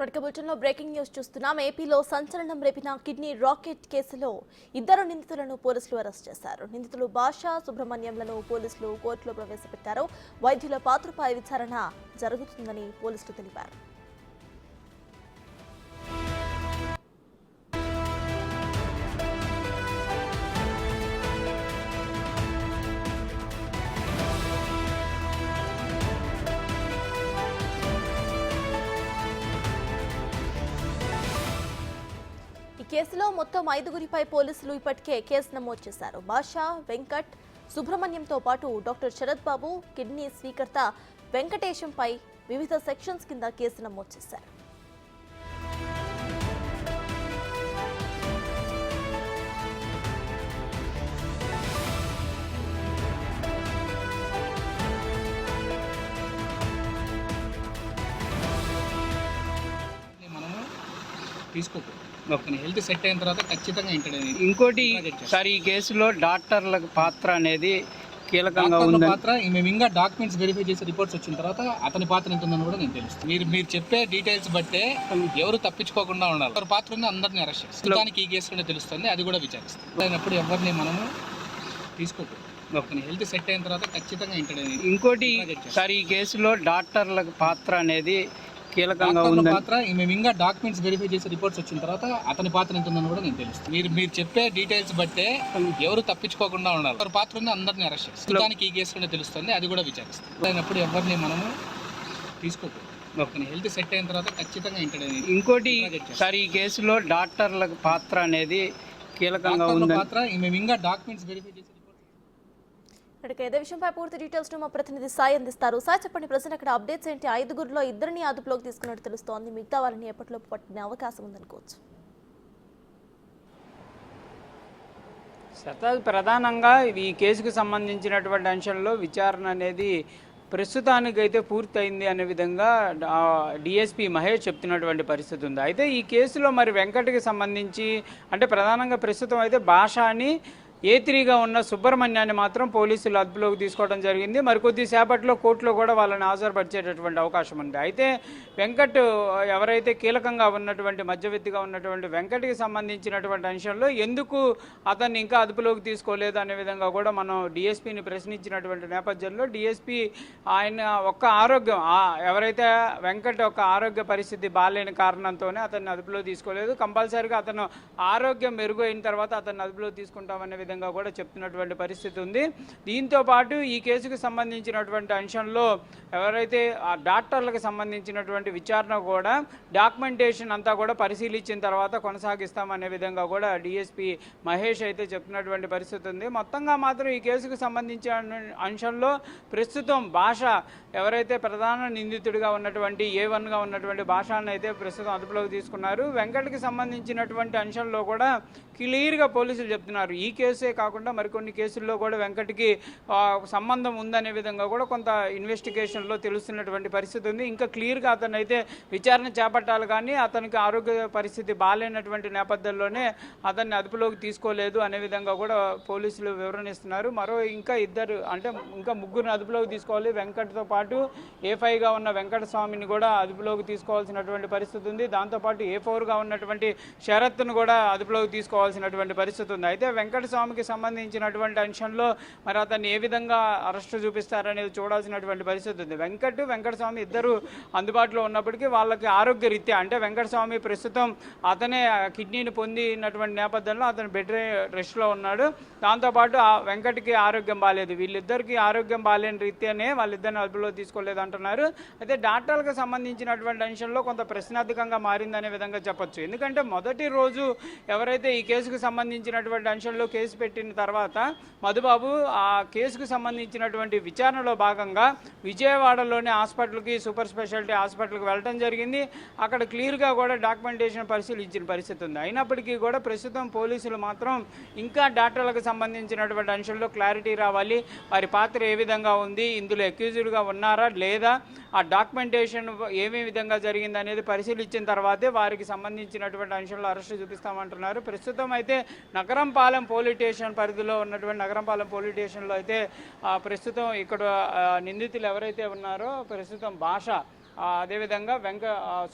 బులెటిన్లో breaking news చూస్తున్నాం. ఏపీలో సంచలనం రేపిన కిడ్నీ రాకెట్ కేసులో ఇద్దరు నిందితులను పోలీసులు అరెస్ట్ చేశారు. నిందితులు భాషా సుబ్రహ్మణ్యంలను పోలీసులు కోర్టులో ప్రవేశపెట్టారు. వైద్యుల పాత్రపై విచారణ జరుగుతుందని పోలీసులు తెలిపారు. ఈ కేసులో మొత్తం 5గురిపై పోలీసులు ఇప్పటికే కేసు నమోదు చేశారు. భాషా, వెంకట్, సుబ్రహ్మణ్యంతో పాటు డాక్టర్ శరత్ బాబు, కిడ్నీ స్వీకర్త వెంకటేశంపై వివిధ సెక్షన్స్ కింద కేసు నమోదు చేశారు. హెల్త్ సెట్ అయిన తర్వాత ఖచ్చితంగా ఇంకోటి సార్, ఈ కేసులో డాక్టర్ల పాత్ర అనేది కీలకంగా ఉంది. పాత్ర మేము ఇంకా డాక్యుమెంట్స్ వెరిఫై చేసి రిపోర్ట్స్ వచ్చిన తర్వాత అతని పాత్ర ఎంత ఉందని కూడా నేను తెలుస్తుంది. మీరు చెప్పే డీటెయిల్స్ బట్టే ఎవరు తప్పించుకోకుండా ఉండాలి. ఎవరి పాత్ర ఉందో అందరినీ అరెస్ట్ చేస్తాం. దానికి ఈ కేసులోనే తెలుస్తుంది, అది కూడా విచారిస్తాం. అయినప్పుడు ఎవరిని మనము తీసుకోకూడదు. హెల్త్ సెట్ అయిన తర్వాత ఖచ్చితంగా ఇంకోటి సార్, ఈ కేసులో డాక్టర్ల పాత్ర అనేది కీలకంగా ఉంది. పాత్ర మేము ఇంకా డాక్యుమెంట్స్ వెరిఫై చేసి రిపోర్ట్స్ వచ్చిన తర్వాత అతని పాత్ర ఎంత ఉందని కూడా నేను తెలుస్తుంది. మీరు చెప్పే డీటెయిల్స్ బట్టే ఎవరు తప్పించుకోకుండా ఉండాలి. ఎవరి పాత్ర ఉందో అందరినీ అరెస్ట్ చేస్తాం. దానికి ఈ కేసులోనే తెలుస్తుంది, అది కూడా విచారిస్తాం. అయినప్పుడు ఎవరిని మనము తీసుకోకూడదు. హెల్త్ సెట్ అయిన తర్వాత ఖచ్చితంగా ఇంకోటి సార్, ఈ కేసులో డాక్టర్ల పాత్ర అనేది కీలకంగా ఉంది. పాత్ర మేము ఇంకా డాక్యుమెంట్స్ వెరిఫై చేసి ఇదే విషయంపై పూర్తి డీటెయిల్స్ మా ప్రతినిధి సాయి అందిస్తారు. సాయి, చెప్పండి, ప్రజెంట్ అక్కడ అప్డేట్స్ ఏంటి? 5గురిలో ఇద్దరిని అదుపులోకి తీసుకున్నట్టు తెలుస్తోంది. మిగతా వాళ్ళని ఎప్పట్లో పట్టిన అవకాశం ఉందనుకోవచ్చు. ప్రధానంగా ఈ కేసుకు సంబంధించినటువంటి అంశంలో విచారణ అనేది ప్రస్తుతానికైతే పూర్తయింది అనే విధంగా డిఎస్పీ మహేష్ చెప్తున్నటువంటి పరిస్థితి ఉంది. అయితే ఈ కేసులో మరి వెంకట్కి సంబంధించి అంటే ప్రధానంగా ప్రస్తుతం అయితే భాషని A3గా ఉన్న సుబ్రహ్మణ్యాన్ని మాత్రం పోలీసులు అదుపులోకి తీసుకోవడం జరిగింది. మరికొద్ది సేపట్లో కోర్టులో కూడా వాళ్ళని హాజరుపరిచేటటువంటి అవకాశం ఉంది. అయితే వెంకట్ ఎవరైతే కీలకంగా ఉన్నటువంటి మధ్యవర్తిగా ఉన్నటువంటి వెంకట్కి సంబంధించినటువంటి అంశంలో ఎందుకు అతన్ని ఇంకా అదుపులోకి తీసుకోలేదు అనే విధంగా కూడా మనం డిఎస్పీని ప్రశ్నించినటువంటి నేపథ్యంలో డిఎస్పీ ఆయన ఒక్క ఆరోగ్యం ఎవరైతే వెంకట్ యొక్క ఆరోగ్య పరిస్థితి బాగాలేని కారణంతోనే అతన్ని అదుపులో తీసుకోలేదు. కంపల్సరీగా అతను ఆరోగ్యం మెరుగైన తర్వాత అతన్ని అదుపులో తీసుకుంటామనే విధంగా కూడా చెప్తున్నటువంటి పరిస్థితి ఉంది. దీంతో పాటు ఈ కేసుకు సంబంధించినటువంటి అంశంలో ఎవరైతే ఆ డాక్టర్లకు సంబంధించినటువంటి విచారణ కూడా డాక్యుమెంటేషన్ అంతా కూడా పరిశీలించిన తర్వాత కొనసాగిస్తామనే విధంగా కూడా డిఎస్పీ మహేష్ అయితే చెప్తున్నటువంటి పరిస్థితి ఉంది. మొత్తంగా మాత్రం ఈ కేసుకు సంబంధించిన అంశంలో ప్రస్తుతం భాష ఎవరైతే ప్రధాన నిందితుడిగా ఉన్నటువంటి A1గా ఉన్నటువంటి భాషను అయితే ప్రస్తుతం అదుపులోకి తీసుకున్నారు. వెంకట్కి సంబంధించినటువంటి అంశంలో కూడా క్లియర్గా పోలీసులు చెప్తున్నారు. ఈ కేసే కాకుండా మరికొన్ని కేసుల్లో కూడా వెంకట్కి సంబంధం ఉందనే విధంగా కూడా కొంత ఇన్వెస్టిగేషన్లో తెలుస్తున్నటువంటి పరిస్థితి ఉంది. ఇంకా క్లియర్గా అతను అయితే విచారణ చేపట్టాలి, కానీ అతనికి ఆరోగ్య పరిస్థితి బాగాలేనటువంటి నేపథ్యంలోనే అతన్ని అదుపులోకి తీసుకోలేదు అనే విధంగా కూడా పోలీసులు వివరణిస్తున్నారు. ఇంకా ఇద్దరు అంటే ఇంకా ముగ్గురిని అదుపులోకి తీసుకోవాలి. వెంకట్తో పాటు A5గా ఉన్న వెంకటస్వామిని కూడా అదుపులోకి తీసుకోవాల్సినటువంటి పరిస్థితి ఉంది. దాంతోపాటు A4గా ఉన్నటువంటి శరత్ను కూడా అదుపులోకి తీసుకోవాల్సినటువంటి పరిస్థితి ఉంది. అయితే వెంకటస్వామికి సంబంధించినటువంటి అంశంలో మరి అతన్ని ఏ విధంగా అరెస్టు చూపిస్తారనేది చూడాల్సినటువంటి పరిస్థితి ఉంది. వెంకటస్వామి ఇద్దరు అందుబాటులో ఉన్నప్పటికీ వాళ్ళకి ఆరోగ్య రీత్యా అంటే వెంకటస్వామి ప్రస్తుతం అతనే కిడ్నీని పొందినటువంటి నేపథ్యంలో అతను బెడ్ రెస్ట్లో ఉన్నాడు. దాంతోపాటు వెంకట్కి ఆరోగ్యం బాగాలేదు. వీళ్ళిద్దరికి ఆరోగ్యం బాగాలేని రీత్యానే వాళ్ళిద్దరిని అదుపులో తీసుకోలేదు అంటున్నారు. అయితే డాక్టర్లకు సంబంధించినటువంటి అంశంలో కొంత ప్రశ్నార్థకంగా మారిందనే విధంగా చెప్పొచ్చు. ఎందుకంటే మొదటి రోజు ఎవరైతే ఈ కేసుకు సంబంధించినటువంటి అంశంలో కేసు పెట్టిన తర్వాత మధుబాబు ఆ కేసుకు సంబంధించినటువంటి విచారణలో భాగంగా విజయవాడలోని హాస్పిటల్కి సూపర్ స్పెషాలిటీ హాస్పిటల్కి వెళ్ళడం జరిగింది. అక్కడ క్లియర్గా కూడా డాక్యుమెంటేషన్ పరిశీలించిన పరిస్థితి ఉంది. అయినప్పటికీ కూడా ప్రస్తుతం పోలీసులు మాత్రం ఇంకా డాక్టర్లకు సంబంధించినటువంటి అంశంలో క్లారిటీ రావాలి, వారి పాత్ర ఏ విధంగా ఉంది, ఇందులో అక్యూజ్డ్గా ఉన్నారా లేదా, ఆ డాక్యుమెంటేషన్ ఏమే విధంగా జరిగింది అనేది పరిశీలించిన తర్వాతే వారికి సంబంధించినటువంటి అంశంలో అరెస్టు చూపిస్తామంటున్నారు. ప్రస్తుతం అయితే నగరంపాలెం పోలీస్ స్టేషన్ పరిధిలో ఉన్నటువంటి నగరంపాలెం పోలీస్ స్టేషన్లో అయితే ప్రస్తుతం ఇక్కడ నిందితులు ఎవరైతే ఉన్నారో ప్రస్తుతం భాష అదేవిధంగా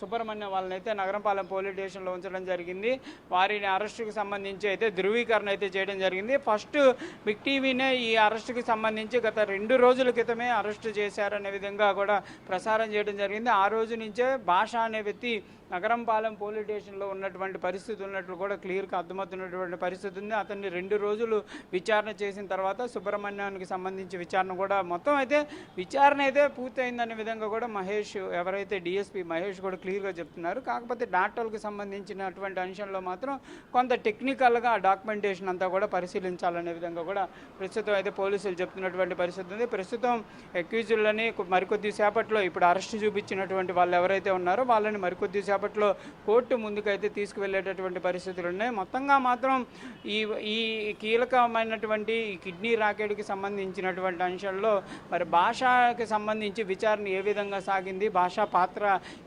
సుబ్రహ్మణ్యం వాళ్ళని అయితే నగరంపాలెం పోలీస్ స్టేషన్లో ఉంచడం జరిగింది. వారిని అరెస్టుకు సంబంధించి అయితే ధృవీకరణ అయితే చేయడం జరిగింది. ఫస్ట్ బిగ్ టీవీనే ఈ అరెస్టుకి సంబంధించి గత 2 రోజుల క్రితమే అరెస్టు చేశారనే విధంగా కూడా ప్రసారం చేయడం జరిగింది. ఆ రోజు నుంచే భాష అనే వ్యక్తి నగరంపాలెం పోలీస్ స్టేషన్లో ఉన్నటువంటి పరిస్థితి ఉన్నట్లు కూడా క్లియర్గా అర్థమవుతున్నటువంటి పరిస్థితి ఉంది. అతన్ని 2 రోజులు విచారణ చేసిన తర్వాత సుబ్రహ్మణ్యానికి సంబంధించి విచారణ కూడా మొత్తం అయితే విచారణ అయితే పూర్తయిందనే విధంగా కూడా మహేష్, ఎవరైతే డిఎస్పీ మహేష్ కూడా క్లియర్గా చెప్తున్నారు. కాకపోతే డాక్టర్లకు సంబంధించినటువంటి అంశంలో మాత్రం కొంత టెక్నికల్గా ఆ డాక్యుమెంటేషన్ అంతా కూడా పరిశీలించాలనే విధంగా కూడా ప్రస్తుతం అయితే పోలీసులు చెప్తున్నటువంటి పరిస్థితి ఉంది. ప్రస్తుతం అక్యూజులని మరికొద్ది సేపట్లో ఇప్పుడు అరెస్టు చూపించినటువంటి వాళ్ళు ఎవరైతే ఉన్నారో వాళ్ళని మరికొద్ది సేపట్లో కోర్టు ముందుకైతే తీసుకువెళ్ళేటటువంటి పరిస్థితులు ఉన్నాయి. మొత్తంగా మాత్రం ఈ కీలకమైనటువంటి ఈ కిడ్నీ రాకెట్కి సంబంధించినటువంటి అంశంలో మరి భాషకి సంబంధించి విచారణ ఏ విధంగా సాగింది, భాషా పాత్ర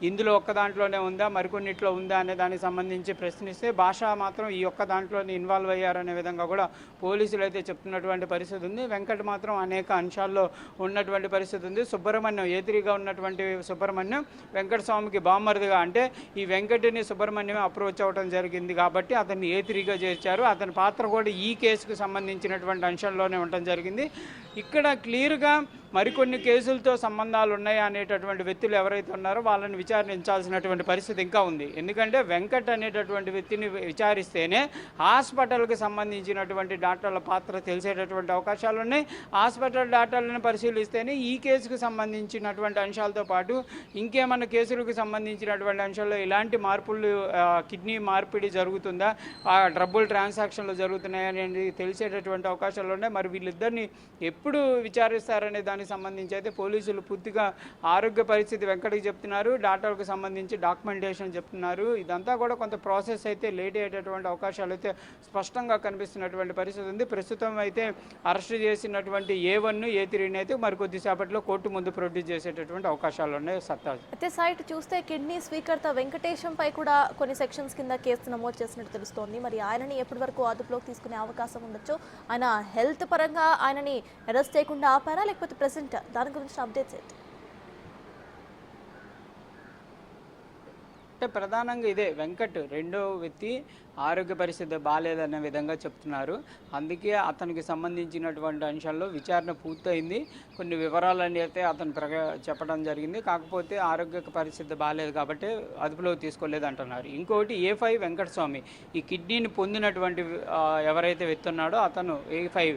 ఇందులో ఒక్క దాంట్లోనే ఉందా, మరికొన్నిట్లో ఉందా అనే దానికి సంబంధించి ప్రశ్నిస్తే భాష మాత్రం ఈ ఒక్క దాంట్లోనే ఇన్వాల్వ్ అయ్యారనే విధంగా కూడా పోలీసులు అయితే చెప్తున్నటువంటి పరిస్థితి ఉంది. వెంకట్ మాత్రం అనేక అంశాల్లో ఉన్నటువంటి పరిస్థితి ఉంది. సుబ్రహ్మణ్యం ఏతిరిగా ఉన్నటువంటి సుబ్రహ్మణ్యం వెంకటస్వామికి బామ్మరిదిగా, అంటే ఈ వెంకటని సుబ్రహ్మణ్యమే అప్రోచ్ అవ్వడం జరిగింది కాబట్టి అతన్ని ఏతిరిగా చేర్చారు. అతని పాత్ర కూడా ఈ కేసుకు సంబంధించినటువంటి అంశంలోనే ఉండటం జరిగింది. ఇక్కడ క్లియర్గా మరికొన్ని కేసులతో సంబంధాలు ఉన్నాయి అనేటటువంటి వ్యక్తులు ఎవరైతే ఉన్నారో వాళ్ళని విచారించాల్సినటువంటి పరిస్థితి ఇంకా ఉంది. ఎందుకంటే వెంకట్ అనేటటువంటి వ్యక్తిని విచారిస్తేనే హాస్పిటల్కి సంబంధించినటువంటి డాక్టర్ల పాత్ర తెలిసేటటువంటి అవకాశాలు ఉన్నాయి. హాస్పిటల్ డాక్టర్లను పరిశీలిస్తేనే ఈ కేసుకు సంబంధించినటువంటి అంశాలతో పాటు ఇంకేమన్నా కేసులకు సంబంధించినటువంటి అంశాల్లో ఇలాంటి మార్పులు, కిడ్నీ మార్పిడి జరుగుతుందా, డబ్బులు ట్రాన్సాక్షన్లు జరుగుతున్నాయి అనేది తెలిసేటటువంటి అవకాశాలు ఉన్నాయి. మరి వీళ్ళిద్దరిని ఎప్పుడు విచారిస్తారనే దానికి సంబంధించి అయితే పోలీసులు పూర్తిగా ఆరోగ్య పరిస్థితి వెంకటకి చెప్తున్నారు, డాక్టర్కి సంబంధించి డాక్యుమెంటేషన్ చెప్తున్నారు. ఇదంతా కూడా కొంత ప్రాసెస్ అయితే లేట్ అయ్యేటటువంటి అవకాశాలు అయితే స్పష్టంగా కనిపిస్తున్నటువంటి పరిస్థితి ఉంది. ప్రస్తుతం అయితే అరెస్ట్ చేసినటువంటి A1, A3 అయితే మరికొద్ది సేపట్లో కోర్టు ముందు ప్రొడ్యూస్ చేసేటటువంటి అవకాశాలు ఉన్నాయి. సత్తా అయితే సైట్ చూస్తే కిడ్నీ స్వీకర్త వెంకటేశంపై కూడా కొన్ని సెక్షన్స్ కింద కేసు నమోదు చేసినట్టు తెలుస్తోంది. మరి ఆయనని ఎప్పటి వరకు అదుపులోకి తీసుకునే అవకాశం ఉండొచ్చు? ఆయన హెల్త్ పరంగా ఆయనని అరెస్ట్ చేయకుండా ఆపారా, లేకపోతే ప్రెసెంట్ దాని గురించి అప్డేట్స్ ఏంటి? అంటే ప్రధానంగా ఇదే వెంకట్ రెండో వ్యక్తి ఆరోగ్య పరిస్థితి బాగాలేదనే విధంగా చెప్తున్నారు. అందుకే అతనికి సంబంధించినటువంటి అంశాల్లో విచారణ పూర్తయింది. కొన్ని వివరాలన్నీ అయితే అతను చెప్పడం జరిగింది. కాకపోతే ఆరోగ్య పరిస్థితి బాగాలేదు కాబట్టి అదుపులోకి తీసుకోలేదు అంటున్నారు. ఇంకొకటి A5 వెంకటస్వామి, ఈ కిడ్నీని పొందినటువంటి ఎవరైతే వ్యక్తి ఉన్నాడో అతను A5,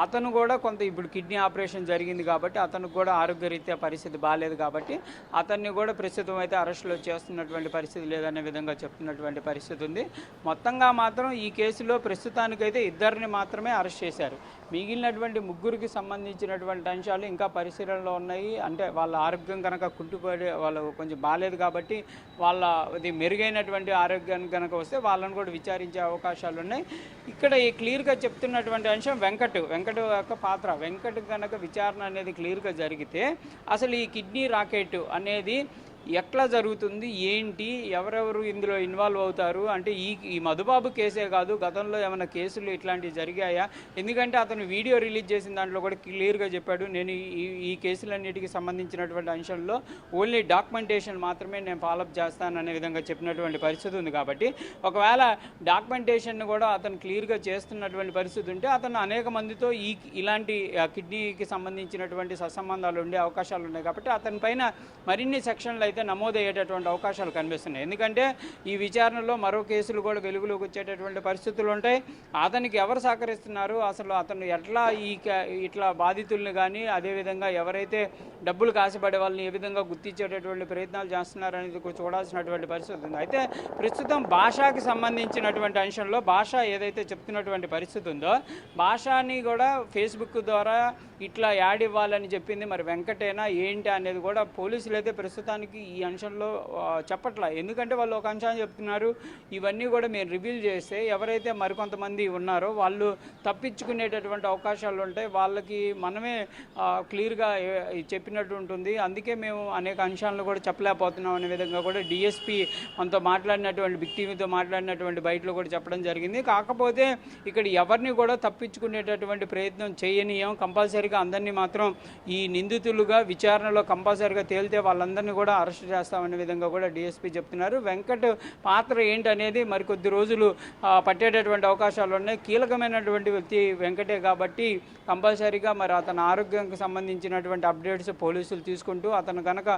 అతను కూడా కొంత ఇప్పుడు కిడ్నీ ఆపరేషన్ జరిగింది కాబట్టి అతనికి కూడా ఆరోగ్యరీత్యా పరిస్థితి బాగాలేదు కాబట్టి అతన్ని కూడా ప్రస్తుతం అయితే అరెస్టులో చేస్తున్నటువంటి పరిస్థితి లేదనే విధంగా చెప్తున్నటువంటి పరిస్థితి ఉంది. మొత్తంగా మాత్రం ఈ కేసులో ప్రస్తుతానికైతే 2 మాత్రమే అరెస్ట్ చేశారు. మిగిలినటువంటి 3కి సంబంధించినటువంటి అంశాలు ఇంకా పరిశీలనలో ఉన్నాయి. అంటే వాళ్ళ ఆరోగ్యం కనుక కుంటుపడి వాళ్ళు కొంచెం బాగాలేదు కాబట్టి వాళ్ళది మెరుగైనటువంటి ఆరోగ్యానికి కనుక వస్తే వాళ్ళని కూడా విచారించే అవకాశాలు ఉన్నాయి. ఇక్కడ ఈ క్లియర్గా చెప్తున్నటువంటి అంశం వెంకట్ యొక్క పాత్ర. వెంకట్ కనుక విచారణ అనేది క్లియర్గా జరిగితే అసలు ఈ కిడ్నీ రాకెట్ అనేది ఎట్లా జరుగుతుంది, ఏంటి, ఎవరెవరు ఇందులో ఇన్వాల్వ్ అవుతారు, అంటే ఈ మధుబాబు కేసే కాదు గతంలో ఏమైనా కేసులు ఇట్లాంటివి జరిగాయా? ఎందుకంటే అతను వీడియో రిలీజ్ చేసిన దాంట్లో కూడా క్లియర్గా చెప్పాడు, నేను ఈ కేసులన్నిటికీ సంబంధించినటువంటి అంశంలో ఓన్లీ డాక్యుమెంటేషన్ మాత్రమే నేను ఫాలోఅప్ చేస్తాననే విధంగా చెప్పినటువంటి పరిస్థితి ఉంది. కాబట్టి ఒకవేళ డాక్యుమెంటేషన్ కూడా అతను క్లియర్గా చేస్తున్నటువంటి పరిస్థితి ఉంటే అతను అనేక మందితో ఇలాంటి కిడ్నీకి సంబంధించినటువంటి సత్సంబంధాలు ఉండే అవకాశాలు ఉన్నాయి. కాబట్టి అతని పైన మరిన్ని సెక్షన్లు అయితే నమోదయ్యేటటువంటి అవకాశాలు కనిపిస్తున్నాయి. ఎందుకంటే ఈ విచారణలో మరో కేసులు కూడా వెలుగులోకి వచ్చేటటువంటి పరిస్థితులు ఉంటాయి. అతనికి ఎవరు సహకరిస్తున్నారు, అసలు అతను ఎట్లా ఇట్లా బాధితుల్ని కానీ అదేవిధంగా ఎవరైతే డబ్బులు కాసిపడే వాళ్ళని ఏ విధంగా గుర్తించేటటువంటి ప్రయత్నాలు చేస్తున్నారు అనేది చూడాల్సినటువంటి పరిస్థితి ఉంది. అయితే ప్రస్తుతం భాషకి సంబంధించినటువంటి అంశంలో భాష ఏదైతే చెప్తున్నటువంటి పరిస్థితి ఉందో భాషని కూడా ఫేస్బుక్ ద్వారా ఇట్లా యాడ్ ఇవ్వాలని చెప్పింది మరి వెంకటేనా ఏంటి అనేది కూడా పోలీసులు అయితే ప్రస్తుతానికి ఈ అంశంలో చెప్పట్లా. ఎందుకంటే వాళ్ళు ఒక అంశాన్ని చెప్తున్నారు, ఇవన్నీ కూడా మేము రివీల్ చేస్తే ఎవరైతే మరికొంతమంది ఉన్నారో వాళ్ళు తప్పించుకునేటటువంటి అవకాశాలు ఉంటాయి, వాళ్ళకి మనమే క్లియర్గా చెప్పినట్టు ఉంటుంది. అందుకే మేము అనేక అంశాలను కూడా చెప్పలేకపోతున్నాం అనే విధంగా కూడా డిఎస్పీ మనతో మాట్లాడినటువంటి బిగ్ టీవీతో మాట్లాడినటువంటి బయటలో కూడా చెప్పడం జరిగింది. కాకపోతే ఇక్కడ ఎవరిని కూడా తప్పించుకునేటటువంటి ప్రయత్నం చేయనీయం, కంపల్సరీగా అందరినీ మాత్రం ఈ నిందితులుగా విచారణలో కంపల్సరీగా తేలితే వాళ్ళందరినీ కూడా అరెస్ట్ అరెస్ట్ చేస్తామనే విధంగా కూడా డిఎస్పీ చెప్తున్నారు. వెంకట్ పాత్ర ఏంటనేది మరికొద్ది రోజులు పట్టేటటువంటి అవకాశాలు ఉన్నాయి. కీలకమైనటువంటి వ్యక్తి వెంకటే కాబట్టి కంపల్సరీగా మరి అతని ఆరోగ్యానికి సంబంధించినటువంటి అప్డేట్స్ పోలీసులు తీసుకుంటూ అతను కనుక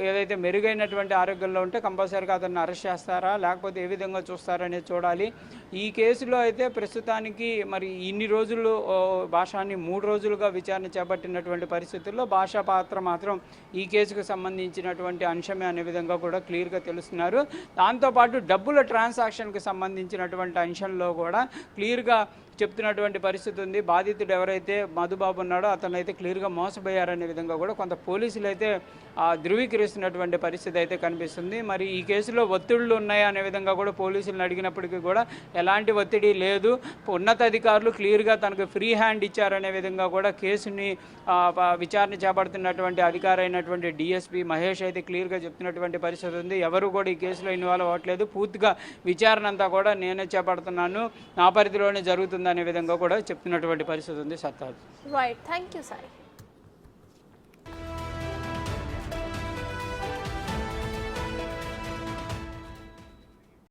ఏదైతే మెరుగైనటువంటి ఆరోగ్యంలో ఉంటే కంపల్సరీగా అతన్ని అరెస్ట్ చేస్తారా లేకపోతే ఏ విధంగా చూస్తారనేది చూడాలి. ఈ కేసులో అయితే ప్రస్తుతానికి మరి ఇన్ని రోజులు భాషాన్ని 3 రోజులుగా విచారణ చేపట్టినటువంటి పరిస్థితుల్లో భాష పాత్ర మాత్రం ఈ కేసుకు సంబంధించినటువంటి అంశమే అనే విధంగా కూడా క్లియర్గా తెలుస్తున్నారు. దాంతోపాటు డబ్బుల ట్రాన్సాక్షన్కి సంబంధించినటువంటి అంశంలో కూడా క్లియర్గా చెప్తున్నటువంటి పరిస్థితి ఉంది. బాధితుడు ఎవరైతే మధుబాబు ఉన్నాడో అతనైతే క్లియర్గా మోసపోయారనే విధంగా కూడా కొంత పోలీసులు అయితే ధృవీకరిస్తున్నటువంటి పరిస్థితి అయితే కనిపిస్తుంది. మరి ఈ కేసులో ఒత్తిళ్లు ఉన్నాయా అనే విధంగా కూడా పోలీసులను అడిగినప్పటికీ కూడా ఎలాంటి ఒత్తిడి లేదు, ఉన్నతాధికారులు క్లియర్గా తనకు ఫ్రీ హ్యాండ్ ఇచ్చారనే విధంగా కూడా కేసుని విచారణ చేపడుతున్నటువంటి అధికారి అయినటువంటి డిఎస్పీ మహేష్ అయితే క్లియర్గా చెప్తున్నటువంటి పరిస్థితి ఉంది. ఎవరు కూడా ఈ కేసులో ఇన్వాల్వ్ అవ్వట్లేదు, పూర్తిగా విచారణ అంతా కూడా నేనే చేపడుతున్నాను, నా పరిధిలోనే జరుగుతుంది అనే విధంగా కూడా చెప్తున్నటువంటి పరిస్థితి ఉంది. సత్తాజ్. Right, thank you Sai.